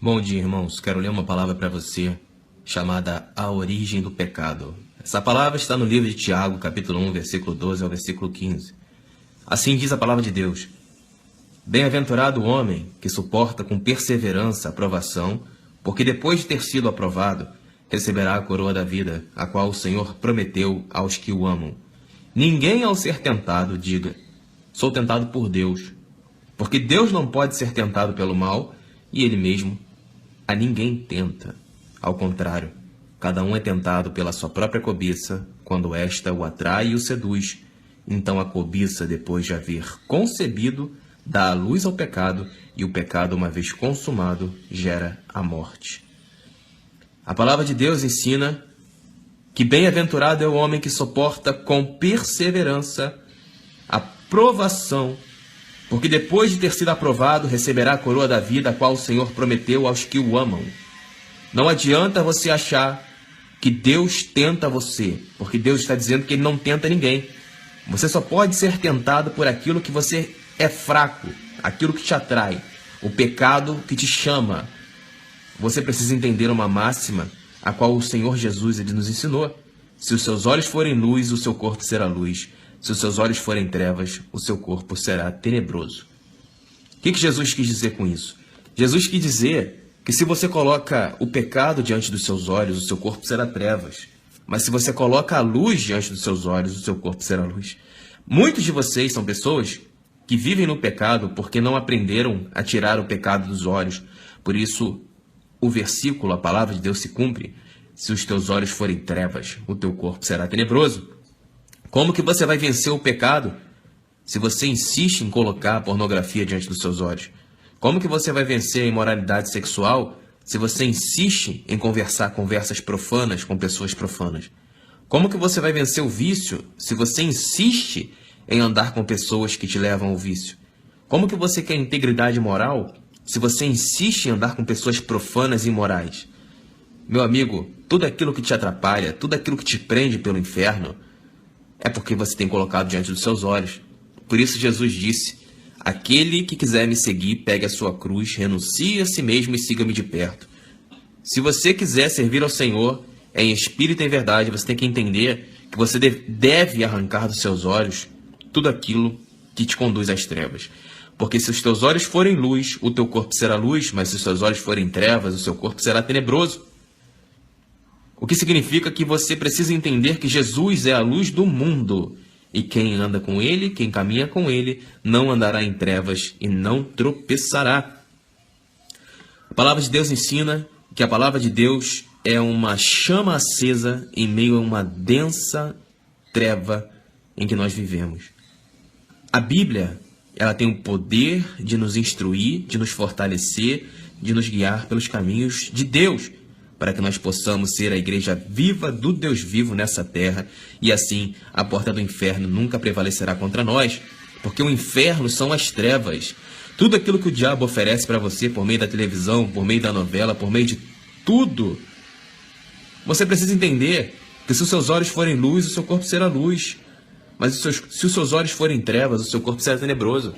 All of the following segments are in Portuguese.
Bom dia, irmãos. Quero ler uma palavra para você chamada A Origem do Pecado. Essa palavra está no livro de Tiago, capítulo 1, versículo 12 ao versículo 15. Assim diz a palavra de Deus: Bem-aventurado o homem que suporta com perseverança a provação, porque depois de ter sido aprovado, receberá a coroa da vida, a qual o Senhor prometeu aos que o amam. Ninguém, ao ser tentado, diga: sou tentado por Deus, porque Deus não pode ser tentado pelo mal, e Ele mesmo a ninguém tenta. Ao contrário, cada um é tentado pela sua própria cobiça, quando esta o atrai e o seduz. Então a cobiça, depois de haver concebido, dá a luz ao pecado, e o pecado, uma vez consumado, gera a morte. A palavra de Deus ensina que bem-aventurado é o homem que suporta com perseverança a provação, porque depois de ter sido aprovado, receberá a coroa da vida, a qual o Senhor prometeu aos que o amam. Não adianta você achar que Deus tenta você, porque Deus está dizendo que Ele não tenta ninguém. Você só pode ser tentado por aquilo que você é fraco, aquilo que te atrai, o pecado que te chama. Você precisa entender uma máxima, a qual o Senhor Jesus ele nos ensinou. Se os seus olhos forem luz, o seu corpo será luz. Se os seus olhos forem trevas, o seu corpo será tenebroso. O que Jesus quis dizer com isso? Jesus quis dizer que se você coloca o pecado diante dos seus olhos, o seu corpo será trevas. Mas se você coloca a luz diante dos seus olhos, o seu corpo será luz. Muitos de vocês são pessoas que vivem no pecado porque não aprenderam a tirar o pecado dos olhos. Por isso, o versículo, a palavra de Deus se cumpre: se os teus olhos forem trevas, o teu corpo será tenebroso. Como que você vai vencer o pecado se você insiste em colocar a pornografia diante dos seus olhos? Como que você vai vencer a imoralidade sexual se você insiste em conversar conversas profanas com pessoas profanas? Como que você vai vencer o vício se você insiste em andar com pessoas que te levam ao vício? Como que você quer integridade moral se você insiste em andar com pessoas profanas e imorais? Meu amigo, tudo aquilo que te atrapalha, tudo aquilo que te prende pelo inferno, é porque você tem colocado diante dos seus olhos. Por isso Jesus disse: aquele que quiser me seguir, pegue a sua cruz, renuncie a si mesmo e siga-me de perto. Se você quiser servir ao Senhor em espírito e em verdade, você tem que entender que você deve arrancar dos seus olhos tudo aquilo que te conduz às trevas. Porque se os teus olhos forem luz, o teu corpo será luz, mas se os teus olhos forem trevas, o seu corpo será tenebroso. O que significa que você precisa entender que Jesus é a luz do mundo. E quem anda com Ele, quem caminha com Ele, não andará em trevas e não tropeçará. A palavra de Deus ensina que a palavra de Deus é uma chama acesa em meio a uma densa treva em que nós vivemos. A Bíblia, ela tem o poder de nos instruir, de nos fortalecer, de nos guiar pelos caminhos de Deus, para que nós possamos ser a igreja viva do Deus vivo nessa terra, e assim a porta do inferno nunca prevalecerá contra nós, porque o inferno são as trevas. Tudo aquilo que o diabo oferece para você por meio da televisão, por meio da novela, por meio de tudo, você precisa entender que se os seus olhos forem luz, o seu corpo será luz. Mas se os seus olhos forem trevas, o seu corpo será tenebroso.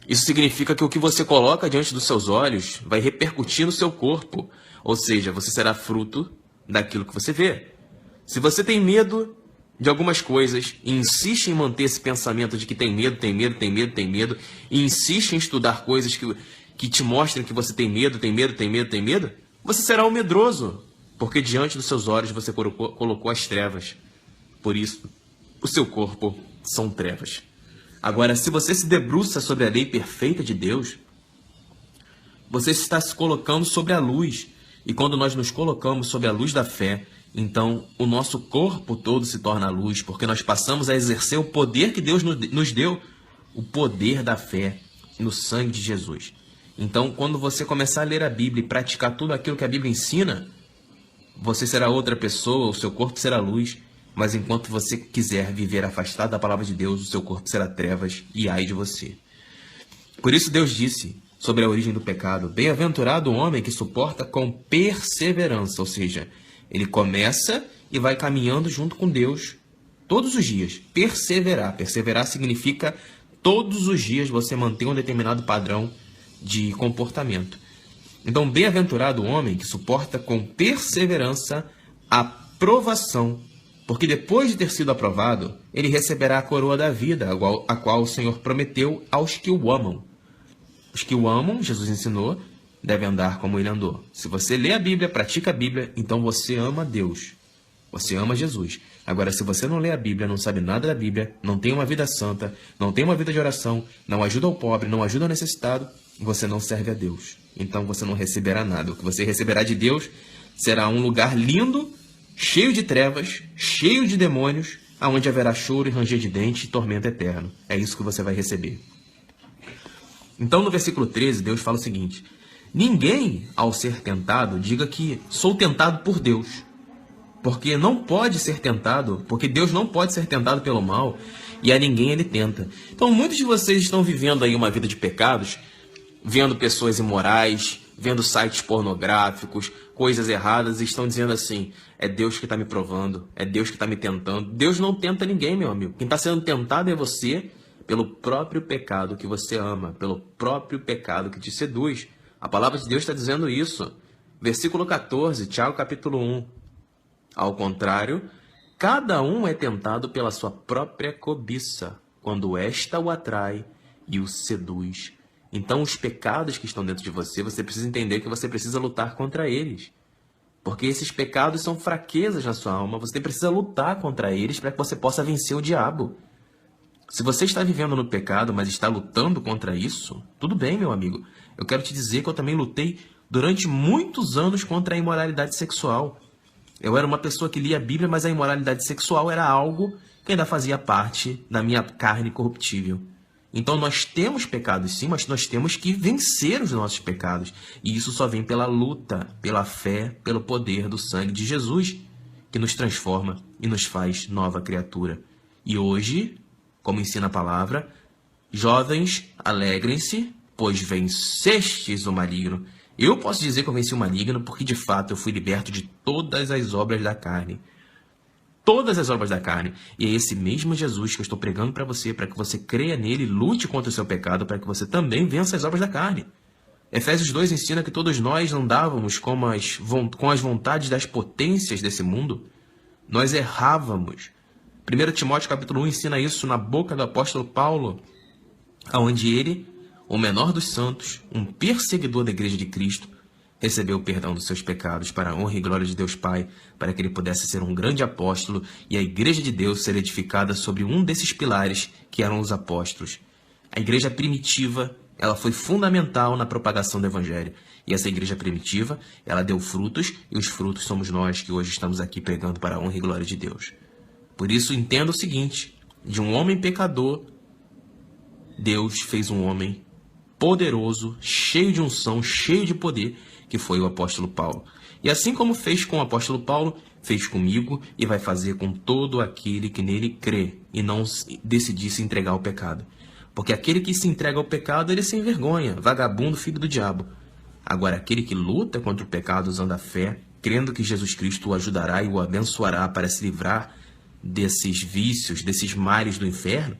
Isso significa que o que você coloca diante dos seus olhos vai repercutir no seu corpo. Ou seja, você será fruto daquilo que você vê. Se você tem medo de algumas coisas e insiste em manter esse pensamento de que tem medo, e insiste em estudar coisas que te mostrem que você tem medo, você será um medroso, porque diante dos seus olhos você colocou as trevas. Por isso, o seu corpo são trevas. Agora, se você se debruça sobre a lei perfeita de Deus, você está se colocando sobre a luz. E quando nós nos colocamos sob a luz da fé, então o nosso corpo todo se torna luz, porque nós passamos a exercer o poder que Deus nos deu, o poder da fé no sangue de Jesus. Então, quando você começar a ler a Bíblia e praticar tudo aquilo que a Bíblia ensina, você será outra pessoa, o seu corpo será luz, mas enquanto você quiser viver afastado da palavra de Deus, o seu corpo será trevas e ai de você. Por isso Deus disse sobre a origem do pecado: bem-aventurado o homem que suporta com perseverança, ou seja, ele começa e vai caminhando junto com Deus todos os dias. Perseverar. Perseverar significa todos os dias você manter um determinado padrão de comportamento. Então, bem-aventurado o homem que suporta com perseverança a provação, porque depois de ter sido aprovado, ele receberá a coroa da vida, a qual o Senhor prometeu aos que o amam. Os que o amam, Jesus ensinou, devem andar como ele andou. Se você lê a Bíblia, pratica a Bíblia, então você ama Deus. Você ama Jesus. Agora, se você não lê a Bíblia, não sabe nada da Bíblia, não tem uma vida santa, não tem uma vida de oração, não ajuda o pobre, não ajuda o necessitado, você não serve a Deus. Então você não receberá nada. O que você receberá de Deus será um lugar lindo, cheio de trevas, cheio de demônios, aonde haverá choro e ranger de dente e tormento eterno. É isso que você vai receber. Então, no versículo 13, Deus fala o seguinte: ninguém, ao ser tentado, diga que sou tentado por Deus. Porque não pode ser tentado, porque Deus não pode ser tentado pelo mal, e a ninguém ele tenta. Então, muitos de vocês estão vivendo aí uma vida de pecados, vendo pessoas imorais, vendo sites pornográficos, coisas erradas, e estão dizendo assim: é Deus que está me provando, é Deus que está me tentando. Deus não tenta ninguém, meu amigo. Quem está sendo tentado é você, pelo próprio pecado que você ama, pelo próprio pecado que te seduz. A palavra de Deus está dizendo isso. Versículo 14, Tiago capítulo 1. Ao contrário, cada um é tentado pela sua própria cobiça, quando esta o atrai e o seduz. Então, os pecados que estão dentro de você, você precisa entender que você precisa lutar contra eles. Porque esses pecados são fraquezas na sua alma, você precisa lutar contra eles para que você possa vencer o diabo. Se você está vivendo no pecado, mas está lutando contra isso, tudo bem, meu amigo. Eu quero te dizer que eu também lutei durante muitos anos contra a imoralidade sexual. Eu era uma pessoa que lia a Bíblia, mas a imoralidade sexual era algo que ainda fazia parte da minha carne corruptível. Então nós temos pecados sim, mas nós temos que vencer os nossos pecados. E isso só vem pela luta, pela fé, pelo poder do sangue de Jesus, que nos transforma e nos faz nova criatura. E hoje, como ensina a palavra, jovens, alegrem-se, pois vencestes o maligno. Eu posso dizer que eu venci o maligno porque, de fato, eu fui liberto de todas as obras da carne. Todas as obras da carne. E é esse mesmo Jesus que eu estou pregando para você que você creia nele, lute contra o seu pecado, para que você também vença as obras da carne. Efésios 2 ensina que todos nós andávamos com as vontades das potências desse mundo. Nós errávamos. 1 Timóteo capítulo 1 ensina isso na boca do apóstolo Paulo, onde ele, o menor dos santos, um perseguidor da igreja de Cristo, recebeu o perdão dos seus pecados para a honra e glória de Deus Pai, para que ele pudesse ser um grande apóstolo e a igreja de Deus ser edificada sobre um desses pilares que eram os apóstolos. A igreja primitiva, ela foi fundamental na propagação do evangelho. E essa igreja primitiva, ela deu frutos, e os frutos somos nós que hoje estamos aqui pregando para a honra e glória de Deus. Por isso, entenda o seguinte: de um homem pecador, Deus fez um homem poderoso, cheio de unção, cheio de poder, que foi o apóstolo Paulo. E assim como fez com o apóstolo Paulo, fez comigo e vai fazer com todo aquele que nele crê e não decidir se entregar ao pecado. Porque aquele que se entrega ao pecado, ele se envergonha, vagabundo, filho do diabo. Agora, aquele que luta contra o pecado usando a fé, crendo que Jesus Cristo o ajudará e o abençoará para se livrar desses vícios, desses males do inferno,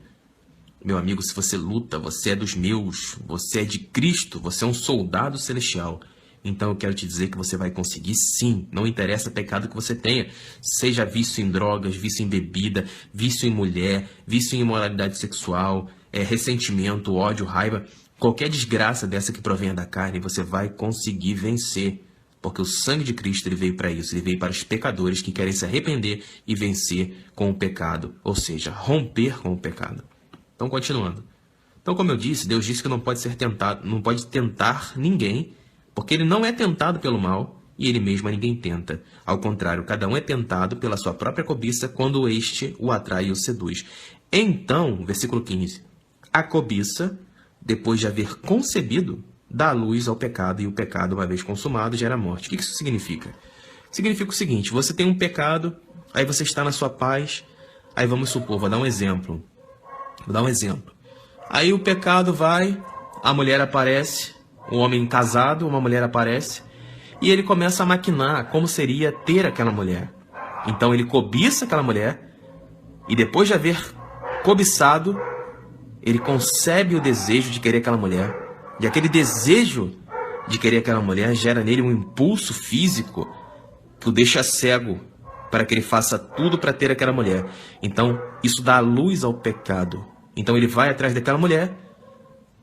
meu amigo, se você luta, você é dos meus, você é de Cristo, você é um soldado celestial. Então eu quero te dizer que você vai conseguir sim, não interessa o pecado que você tenha, seja vício em drogas, vício em bebida, vício em mulher, vício em imoralidade sexual, ressentimento, ódio, raiva, qualquer desgraça dessa que provenha da carne, você vai conseguir vencer. Porque o sangue de Cristo ele veio para isso, ele veio para os pecadores que querem se arrepender e vencer com o pecado, ou seja, romper com o pecado. Então, continuando. Então, como eu disse, Deus disse que não pode ser tentado, não pode tentar ninguém, porque ele não é tentado pelo mal e ele mesmo a ninguém tenta. Ao contrário, cada um é tentado pela sua própria cobiça quando este o atrai e o seduz. Então, versículo 15, a cobiça, depois de haver concebido, dá luz ao pecado, e o pecado, uma vez consumado, gera morte. O que isso significa? Significa o seguinte: você tem um pecado, aí você está na sua paz, aí vamos supor, vou dar um exemplo. Aí o pecado vai, a mulher aparece, um homem casado, uma mulher aparece, e ele começa a maquinar como seria ter aquela mulher. Então ele cobiça aquela mulher, e depois de haver cobiçado, ele concebe o desejo de querer aquela mulher. E aquele desejo de querer aquela mulher gera nele um impulso físico que o deixa cego para que ele faça tudo para ter aquela mulher. Então, isso dá luz ao pecado. Então, ele vai atrás daquela mulher,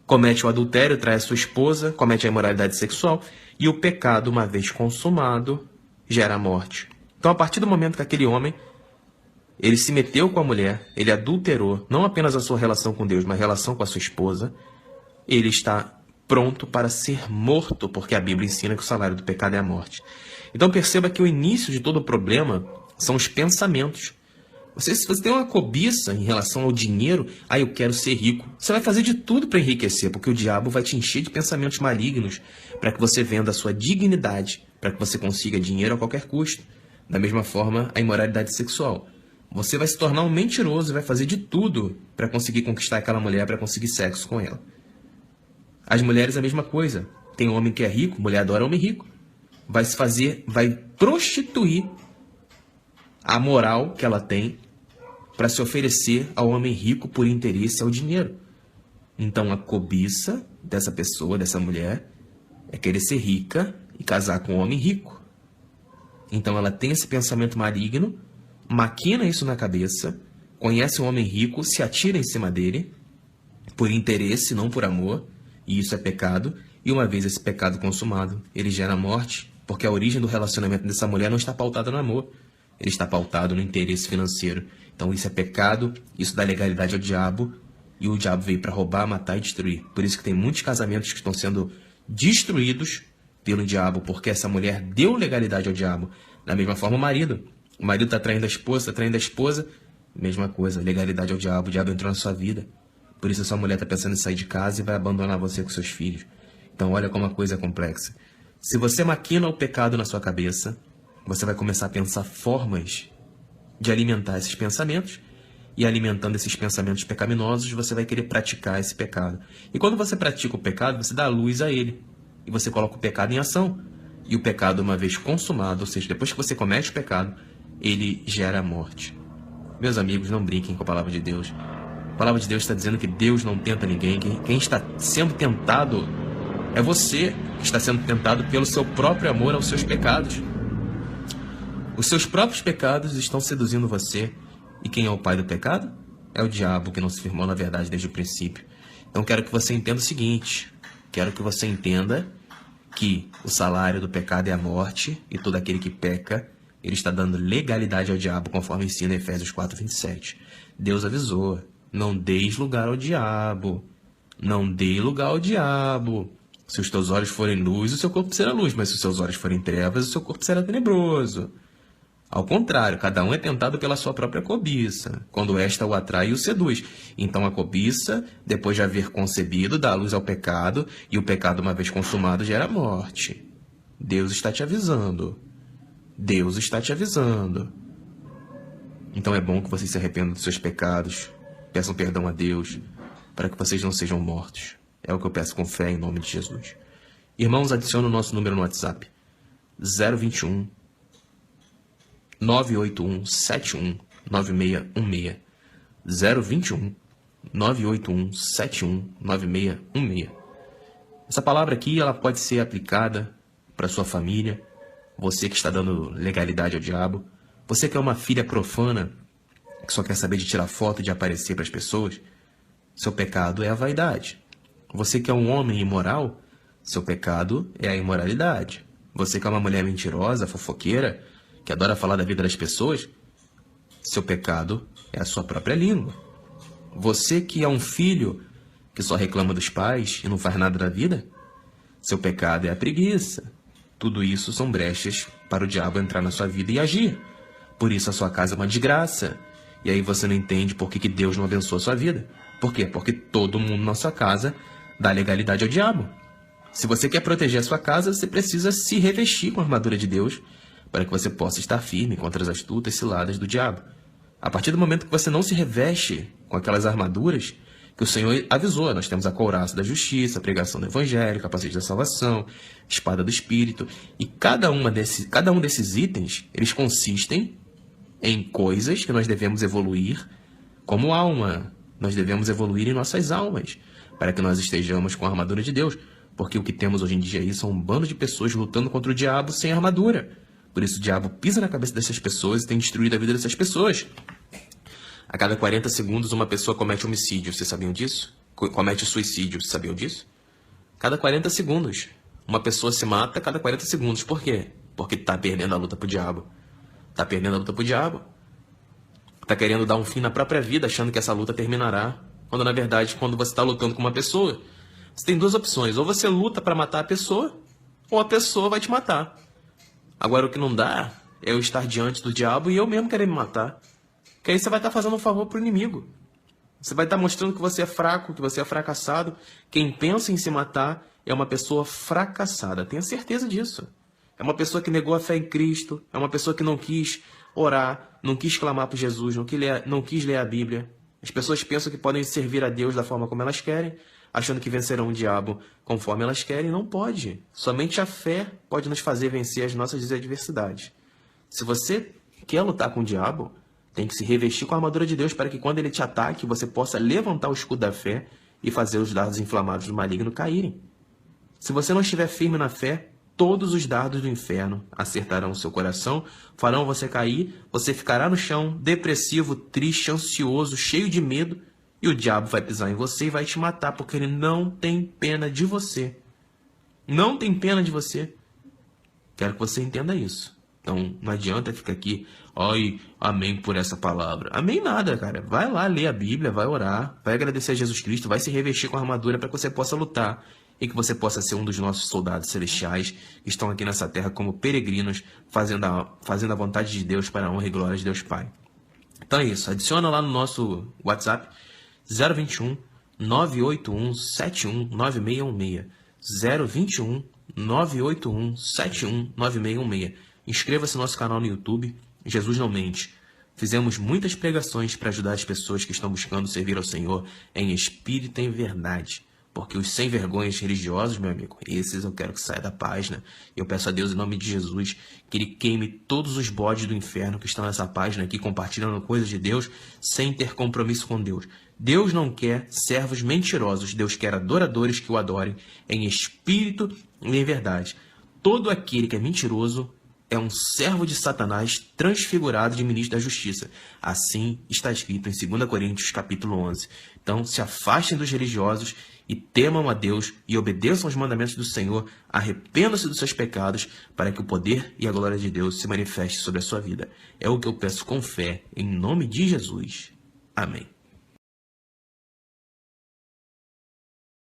comete o adultério, trai a sua esposa, comete a imoralidade sexual, e o pecado, uma vez consumado, gera a morte. Então, a partir do momento que aquele homem, ele se meteu com a mulher, ele adulterou, não apenas a sua relação com Deus, mas a relação com a sua esposa, ele está pronto para ser morto, porque a Bíblia ensina que o salário do pecado é a morte. Então perceba que o início de todo o problema são os pensamentos. Se você tem uma cobiça em relação ao dinheiro, eu quero ser rico, você vai fazer de tudo para enriquecer, porque o diabo vai te encher de pensamentos malignos para que você venda a sua dignidade, para que você consiga dinheiro a qualquer custo. Da mesma forma, a imoralidade sexual. Você vai se tornar um mentiroso e vai fazer de tudo para conseguir conquistar aquela mulher, para conseguir sexo com ela. As mulheres a mesma coisa. Tem homem que é rico, mulher adora homem rico. Vai prostituir a moral que ela tem para se oferecer ao homem rico por interesse ao dinheiro. Então a cobiça dessa pessoa, dessa mulher, é querer ser rica e casar com um homem rico. Então ela tem esse pensamento maligno, maquina isso na cabeça, conhece um homem rico, se atira em cima dele, por interesse, não por amor, e isso é pecado, e uma vez esse pecado consumado, ele gera morte, porque a origem do relacionamento dessa mulher não está pautada no amor, ele está pautado no interesse financeiro. Então isso é pecado, isso dá legalidade ao diabo, e o diabo veio para roubar, matar e destruir. Por isso que tem muitos casamentos que estão sendo destruídos pelo diabo, porque essa mulher deu legalidade ao diabo. Da mesma forma o marido está traindo a esposa, mesma coisa, legalidade ao diabo, o diabo entrou na sua vida. Por isso a sua mulher está pensando em sair de casa e vai abandonar você com seus filhos. Então olha como a coisa é complexa. Se você maquina o pecado na sua cabeça, você vai começar a pensar formas de alimentar esses pensamentos, e alimentando esses pensamentos pecaminosos, você vai querer praticar esse pecado. E quando você pratica o pecado, você dá luz a ele. E você coloca o pecado em ação. E o pecado, uma vez consumado, ou seja, depois que você comete o pecado, ele gera a morte. Meus amigos, não brinquem com a palavra de Deus. A palavra de Deus está dizendo que Deus não tenta ninguém. Quem está sendo tentado é você que está sendo tentado pelo seu próprio amor aos seus pecados. Os seus próprios pecados estão seduzindo você. E quem é o pai do pecado? É o diabo, que não se firmou na verdade desde o princípio. Então quero que você entenda o seguinte. Quero que você entenda que o salário do pecado é a morte, e todo aquele que peca, ele está dando legalidade ao diabo, conforme ensina Efésios 4:27. Deus avisou, não deis lugar ao diabo. Não dê lugar ao diabo. Se os teus olhos forem luz, o seu corpo será luz, mas se os seus olhos forem trevas, o seu corpo será tenebroso. Ao contrário, cada um é tentado pela sua própria cobiça, quando esta o atrai e o seduz. Então a cobiça, depois de haver concebido, dá luz ao pecado, e o pecado, uma vez consumado, gera morte. Deus está te avisando. Deus está te avisando. Então é bom que vocês se arrependam dos seus pecados, peçam perdão a Deus, para que vocês não sejam mortos. É o que eu peço com fé em nome de Jesus. Irmãos, adicione o nosso número no WhatsApp. 021 981 71 9616. 021 981 71 9616. Essa palavra aqui, ela pode ser aplicada para sua família, você que está dando legalidade ao diabo, você que é uma filha profana, que só quer saber de tirar foto e de aparecer para as pessoas, seu pecado é a vaidade. Você que é um homem imoral, seu pecado é a imoralidade. Você que é uma mulher mentirosa, fofoqueira, que adora falar da vida das pessoas, seu pecado é a sua própria língua. Você que é um filho que só reclama dos pais e não faz nada da vida, seu pecado é a preguiça. Tudo isso são brechas para o diabo entrar na sua vida e agir. Por isso a sua casa é uma desgraça. E aí você não entende por que Deus não abençoa a sua vida. Por quê? Porque todo mundo na sua casa dá legalidade ao diabo. Se você quer proteger a sua casa, você precisa se revestir com a armadura de Deus, para que você possa estar firme contra as astutas ciladas do diabo. A partir do momento que você não se reveste com aquelas armaduras que o Senhor avisou, nós temos a couraça da justiça, a pregação do evangelho, capacete da salvação, espada do espírito, e cada um desses itens, eles consistem em coisas que nós devemos evoluir como alma. Nós devemos evoluir em nossas almas, para que nós estejamos com a armadura de Deus. Porque o que temos hoje em dia aí são um bando de pessoas lutando contra o diabo sem armadura. Por isso o diabo pisa na cabeça dessas pessoas e tem destruído a vida dessas pessoas. A cada 40 segundos uma pessoa comete homicídio, vocês sabiam disso? Comete suicídio, vocês sabiam disso? Cada 40 segundos. Uma pessoa se mata a cada 40 segundos. Por quê? Porque tá perdendo a luta pro diabo. Tá perdendo a luta pro diabo. Tá querendo dar um fim na própria vida, achando que essa luta terminará. Quando, na verdade, quando você tá lutando com uma pessoa, você tem duas opções. Ou você luta para matar a pessoa, ou a pessoa vai te matar. Agora, o que não dá é eu estar diante do diabo e eu mesmo querer me matar. Porque aí você vai estar fazendo um favor pro inimigo. Você vai estar mostrando que você é fraco, que você é fracassado. Quem pensa em se matar é uma pessoa fracassada. Tenha certeza disso. É uma pessoa que negou a fé em Cristo. É uma pessoa que não quis orar, não quis clamar por Jesus, não quis ler a Bíblia. As pessoas pensam que podem servir a Deus da forma como elas querem, achando que vencerão o diabo conforme elas querem. Não pode. Somente a fé pode nos fazer vencer as nossas adversidades. Se você quer lutar com o diabo, tem que se revestir com a armadura de Deus para que quando ele te ataque, você possa levantar o escudo da fé e fazer os dardos inflamados do maligno caírem. Se você não estiver firme na fé, todos os dardos do inferno acertarão o seu coração, farão você cair, você ficará no chão, depressivo, triste, ansioso, cheio de medo, e o diabo vai pisar em você e vai te matar, porque ele não tem pena de você. Não tem pena de você. Quero que você entenda isso. Então, não adianta ficar aqui, ai, amém por essa palavra. Amém nada, cara. Vai lá ler a Bíblia, vai orar, vai agradecer a Jesus Cristo, vai se revestir com a armadura para que você possa lutar e que você possa ser um dos nossos soldados celestiais que estão aqui nessa terra como peregrinos, fazendo a vontade de Deus para a honra e glória de Deus Pai. Então é isso. Adiciona lá no nosso WhatsApp 021 981 71 9616. 021 981 71 9616. Inscreva-se no nosso canal no YouTube, Jesus Não Mente. Fizemos muitas pregações para ajudar as pessoas que estão buscando servir ao Senhor em espírito e em verdade. Porque os sem vergonhas religiosos, meu amigo, esses eu quero que saia da página. Eu peço a Deus, em nome de Jesus, que Ele queime todos os bodes do inferno que estão nessa página aqui, compartilhando coisas de Deus, sem ter compromisso com Deus. Deus não quer servos mentirosos. Deus quer adoradores que o adorem em espírito e em verdade. Todo aquele que é mentiroso é um servo de Satanás transfigurado de ministro da justiça. Assim está escrito em 2 Coríntios capítulo 11. Então se afastem dos religiosos e temam a Deus e obedeçam aos mandamentos do Senhor, arrependam-se dos seus pecados para que o poder e a glória de Deus se manifeste sobre a sua vida. É o que eu peço com fé, em nome de Jesus. Amém.